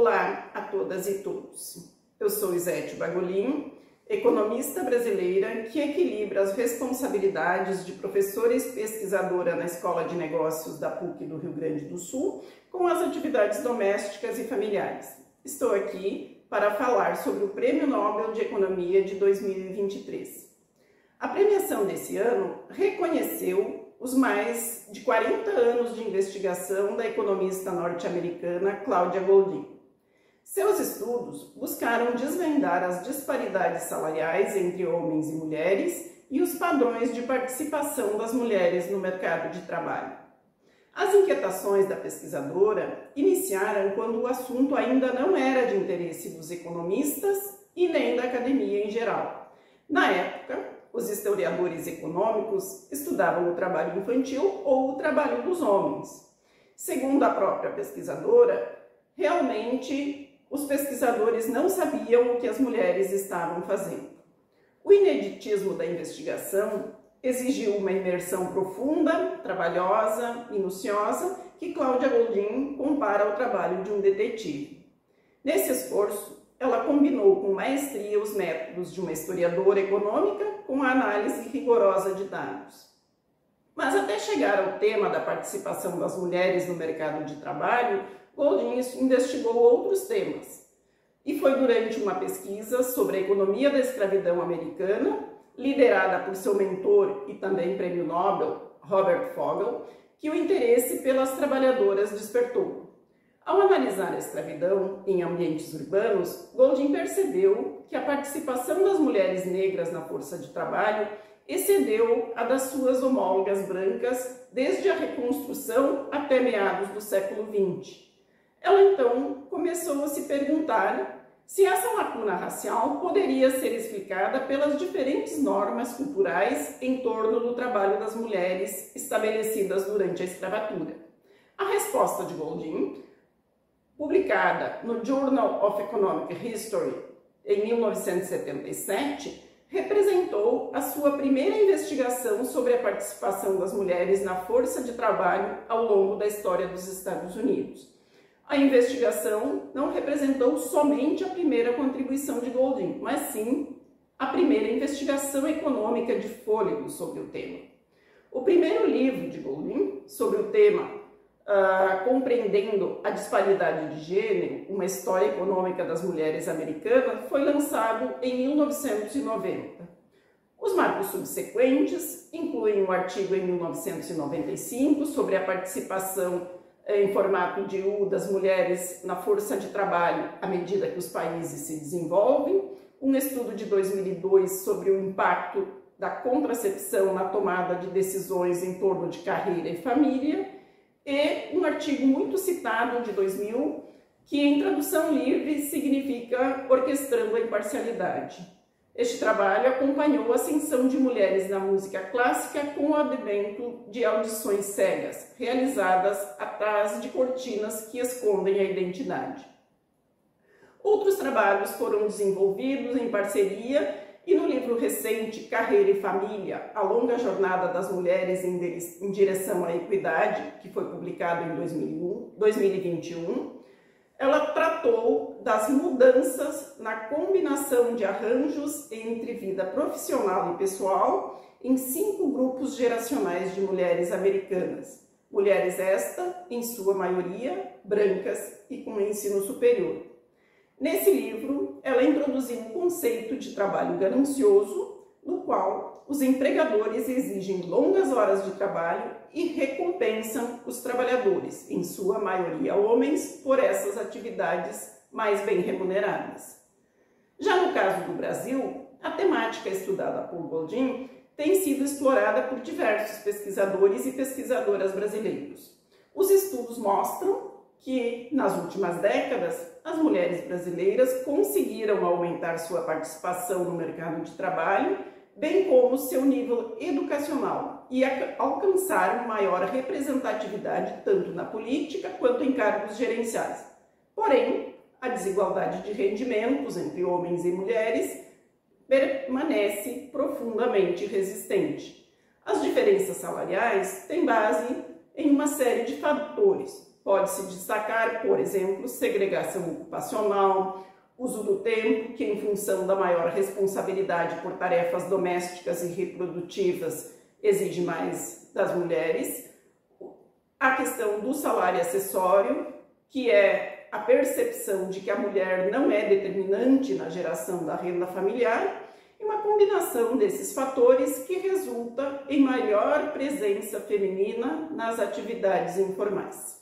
Olá a todas e todos. Eu sou Isete Bagolin, economista brasileira que equilibra as responsabilidades de professora e pesquisadora na Escola de Negócios da PUC do Rio Grande do Sul com as atividades domésticas e familiares. Estou aqui para falar sobre o Prêmio Nobel de Economia de 2023. A premiação desse ano reconheceu os mais de 40 anos de investigação da economista norte-americana Cláudia Goldin. Seus estudos buscaram desvendar as disparidades salariais entre homens e mulheres e os padrões de participação das mulheres no mercado de trabalho. As inquietações da pesquisadora iniciaram quando o assunto ainda não era de interesse dos economistas e nem da academia em geral. Na época, os historiadores econômicos estudavam o trabalho infantil ou o trabalho dos homens. Segundo a própria pesquisadora, realmente os pesquisadores não sabiam o que as mulheres estavam fazendo. O ineditismo da investigação exigiu uma imersão profunda, trabalhosa, minuciosa, que Cláudia Goldin compara ao trabalho de um detetive. Nesse esforço, ela combinou com maestria os métodos de uma historiadora econômica com a análise rigorosa de dados. Mas até chegar ao tema da participação das mulheres no mercado de trabalho, Goldin investigou outros temas. E foi durante uma pesquisa sobre a economia da escravidão americana, liderada por seu mentor e também prêmio Nobel, Robert Fogel, que o interesse pelas trabalhadoras despertou. Ao analisar a escravidão em ambientes urbanos, Goldin percebeu que a participação das mulheres negras na força de trabalho excedeu a das suas homólogas brancas desde a reconstrução até meados do século XX. Ela então começou a se perguntar se essa lacuna racial poderia ser explicada pelas diferentes normas culturais em torno do trabalho das mulheres estabelecidas durante a escravatura. A resposta de Goldin, publicada no Journal of Economic History em 1977, representou a sua primeira investigação sobre a participação das mulheres na força de trabalho ao longo da história dos Estados Unidos. A investigação não representou somente a primeira contribuição de Goldin, mas sim a primeira investigação econômica de fôlego sobre o tema. O primeiro livro de Goldin sobre o tema Compreendendo a Disparidade de Gênero, uma história econômica das mulheres americanas, foi lançado em 1990. Os marcos subsequentes incluem um artigo em 1995 sobre a participação em formato de U das mulheres na força de trabalho à medida que os países se desenvolvem, um estudo de 2002 sobre o impacto da contracepção na tomada de decisões em torno de carreira e família, e um artigo muito citado de 2000, que em tradução livre significa orquestrando a imparcialidade. Este trabalho acompanhou a ascensão de mulheres na música clássica com o advento de audições cegas, realizadas atrás de cortinas que escondem a identidade. Outros trabalhos foram desenvolvidos em parceria e no livro recente Carreira e Família, a longa jornada das mulheres em direção à equidade, que foi publicado em 2021, ela tratou das mudanças na combinação de arranjos entre vida profissional e pessoal em 5 grupos geracionais de mulheres americanas. Mulheres esta, em sua maioria, brancas e com ensino superior. Nesse livro, ela introduziu o conceito de trabalho ganancioso, no qual os empregadores exigem longas horas de trabalho e recompensam os trabalhadores, em sua maioria homens, por essas atividades mais bem remuneradas. Já no caso do Brasil, a temática estudada por Goldin tem sido explorada por diversos pesquisadores e pesquisadoras brasileiros. Os estudos mostram que, nas últimas décadas, as mulheres brasileiras conseguiram aumentar sua participação no mercado de trabalho, bem como seu nível educacional, e alcançar maior representatividade tanto na política quanto em cargos gerenciais. Porém, a desigualdade de rendimentos entre homens e mulheres permanece profundamente resistente. As diferenças salariais têm base em uma série de fatores. Pode-se destacar, por exemplo, segregação ocupacional, uso do tempo, que em função da maior responsabilidade por tarefas domésticas e reprodutivas exige mais das mulheres, a questão do salário acessório, que é a percepção de que a mulher não é determinante na geração da renda familiar, e uma combinação desses fatores que resulta em maior presença feminina nas atividades informais.